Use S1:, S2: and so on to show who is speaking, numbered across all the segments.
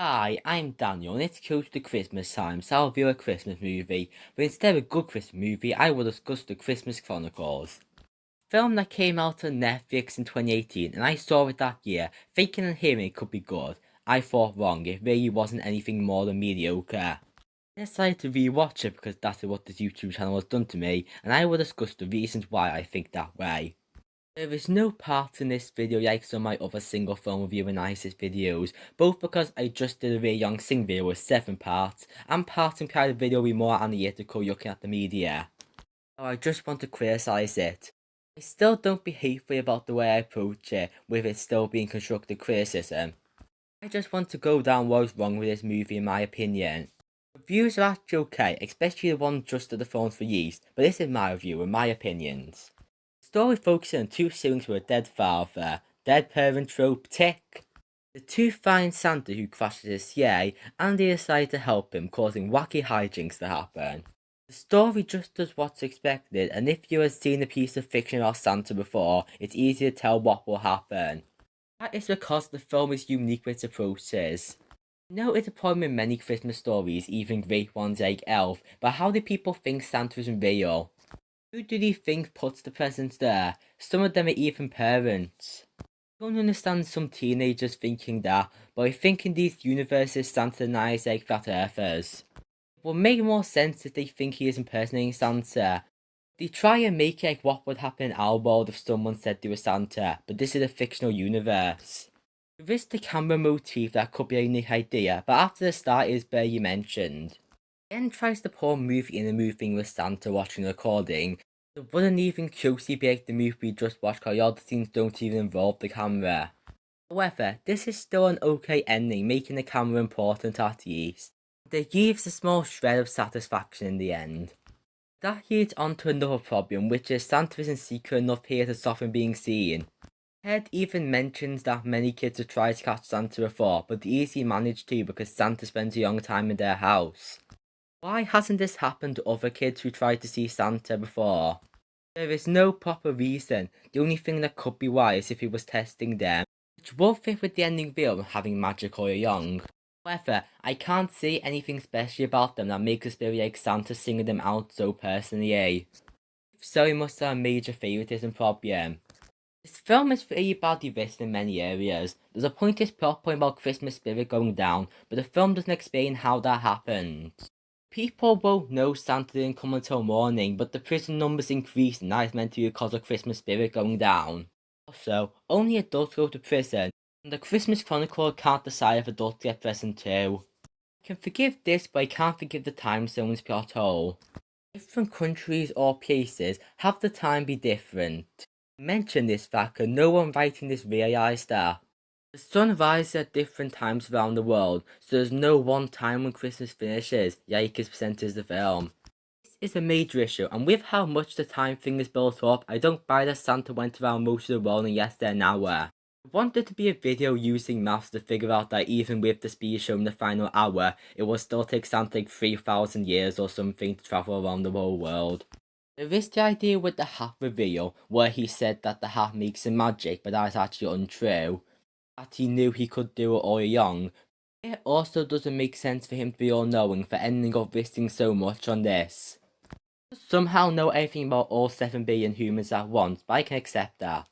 S1: Hi, I'm Daniel, and it's close to Christmas time, so I'll review a Christmas movie. But instead of a good Christmas movie, I will discuss the Christmas Chronicles. Film that came out on Netflix in 2018, and I saw it that year, thinking and hearing it could be good. I thought wrong, it really wasn't anything more than mediocre. I decided to rewatch it because that's what this YouTube channel has done to me, and I will discuss the reasons why I think that way. There is no part in this video like some of my other single film review analysis videos, both because I just did a really young sing video with 7 parts, and parts imply the video will be more analytical looking at the media. So I just want to criticise it. I still don't be hateful about the way I approach it, with it still being constructive criticism. I just want to go down what was wrong with this movie in my opinion. Reviews are actually okay, especially the ones just at the film's release, but this is my review and my opinions. Story focusing on two siblings with a dead father, dead parent trope tick. The two find Santa who crashes his sleigh and they decide to help him, causing wacky hijinks to happen. The story just does what's expected, and if you have seen a piece of fiction about Santa before, it's easy to tell what will happen. That is because the film is unique with its approaches. I know it's a problem in many Christmas stories, even great ones like Elf, but how do people think Santa isn't real? Who do they think puts the presents there? Some of them are even parents. I don't understand some teenagers thinking that, but I think in these universes Santa denies like flat earthers. It would make more sense if they think he is impersonating Santa. They try and make it like what would happen in our world if someone said they were Santa, but this is a fictional universe. There is the camera motif that could be a unique idea, but after the start it is barely mentioned. Then tries to pull a movie in a movie with Santa watching the recording. It wouldn't even closely be like the movie we just watched because all the scenes don't even involve the camera. However, this is still an okay ending, making the camera important at least. It gives a small shred of satisfaction in the end. That leads on to another problem, which is Santa isn't secret enough here to soften being seen. Ted even mentions that many kids have tried to catch Santa before, but they easily manage to because Santa spends a long time in their house. Why hasn't this happened to other kids who tried to see Santa before? There is no proper reason. The only thing that could be why is if he was testing them, which would fit with the ending film having magic all young. However, I can't see anything special about them that makes us feel like Santa singing them out so personally. If so, it must have a major favoritism problem. This film is really badly written in many areas. There's a pointless plot point about Christmas spirit going down, but the film doesn't explain how that happened. People won't know Santa didn't come until morning, but the prison numbers increase and that is meant to be because of Christmas spirit going down. Also, only adults go to prison, and the Christmas Chronicle can't decide if adults get present too. I can forgive this, but I can't forgive the time zones plot hole. Different countries or places have the time be different. Mention this fact and no one writing this realised that. The sun rises at different times around the world, so there's no one time when Christmas finishes, like is presented as the film. This is a major issue, and with how much the time thing is built up, I don't buy that Santa went around most of the world in less than an hour. I want it to be a video using maths to figure out that even with the speed shown in the final hour, it will still take Santa like 3,000 years or something to travel around the whole world. There is the idea with the hat reveal, where he said that the hat makes him magic, but that is actually untrue. That he knew he could do it all young. It also doesn't make sense for him to be all-knowing for ending up risking so much on this. Somehow know everything about all 7 billion humans at once, but I can accept that.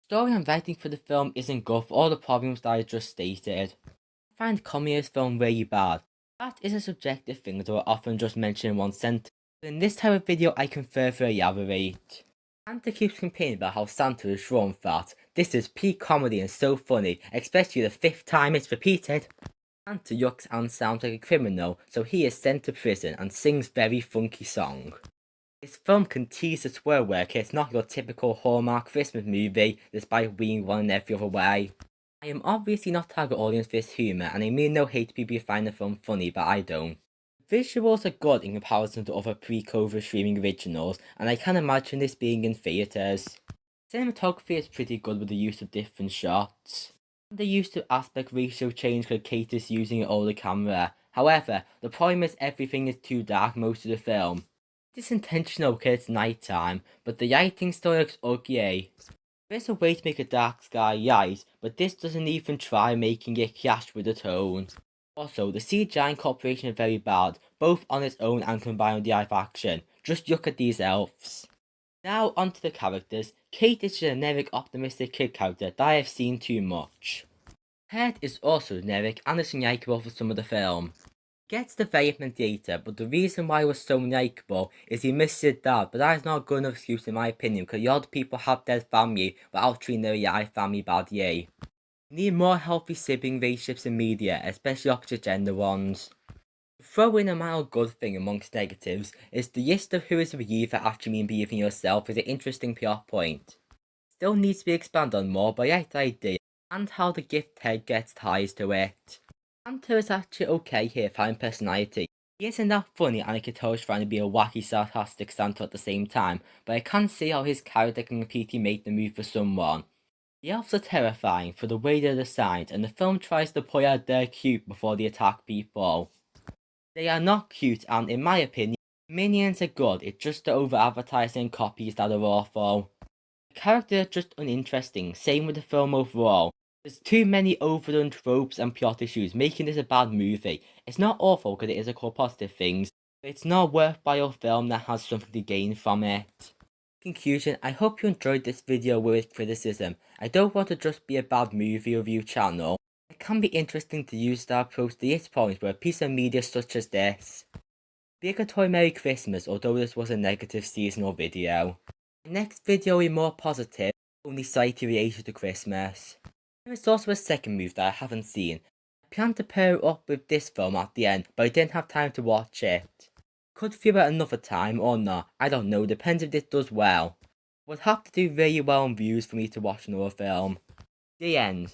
S1: Story and writing for the film isn't good for all the problems that I just stated. I find comedy in this film really bad. That is a subjective thing that I often just mention in one sentence, but in this type of video I can further elaborate. Santa keeps complaining about how Santa is drawn fat. This is peak comedy and so funny, especially the 5th time it's repeated. Santa yucks and sounds like a criminal, so he is sent to prison and sings very funky song. This film can tease the swear word, it's not your typical Hallmark Christmas movie, despite being one in every other way. I am obviously not target audience for this humour, and I mean no hate to people who find the film funny, but I don't. Visuals are good in comparison to other pre-COVID streaming originals, and I can imagine this being in theatres. Cinematography is pretty good with the use of different shots. The use of aspect ratio change could cater to using an older camera. However, the problem is everything is too dark most of the film. It is intentional because it's nighttime, but the lighting still looks ugly. There's a way to make a dark sky light, but this doesn't even try making it clash with the tone. Also, the CGI incorporation is very bad, both on its own and combined with the live action. Just look at these elves. Now onto the characters. Kate is a generic optimistic kid character that I have seen too much. Ted is also generic and is unlikable for some of the film. Gets development later, but the reason why he was so unlikable is he missed his dad, but that is not a good enough excuse in my opinion, because a lot of people have their family without treating their live family badly. We need more healthy sibling relationships in media, especially opposite gender ones. Throw in a mild good thing amongst negatives is the list of who is a believer actually mean believing yourself is an interesting plot point. Still needs to be expanded on more, but I like the idea, and how the gift Ted gets ties to it. Santa is actually okay here for having personality. He isn't that funny and I can tell he's trying to be a wacky sarcastic Santa at the same time, but I can't see how his character can completely make the move for someone. The elves are terrifying for the way they're designed, and the film tries to point out they're cute before they attack people. They are not cute, and in my opinion, minions are good, it's just the over-advertising copies that are awful. The characters are just uninteresting, same with the film overall. There's too many overdone tropes and plot issues, making this a bad movie. It's not awful because it is a core positive things, but it's not a worthwhile film that has something to gain from it. Conclusion, I hope you enjoyed this video with its criticism. I don't want to just be a bad movie review channel. It can be interesting to use that approach to its points with a piece of media such as this. Obligatory Merry Christmas, although this was a negative seasonal video. The next video will be more positive, only slightly related to Christmas. There is also a second movie that I haven't seen. I plan to pair it up with this film at the end, but I didn't have time to watch it. Could view it another time or not, I don't know, depends if this does well. Would have to do really well on views for me to watch another film. The end.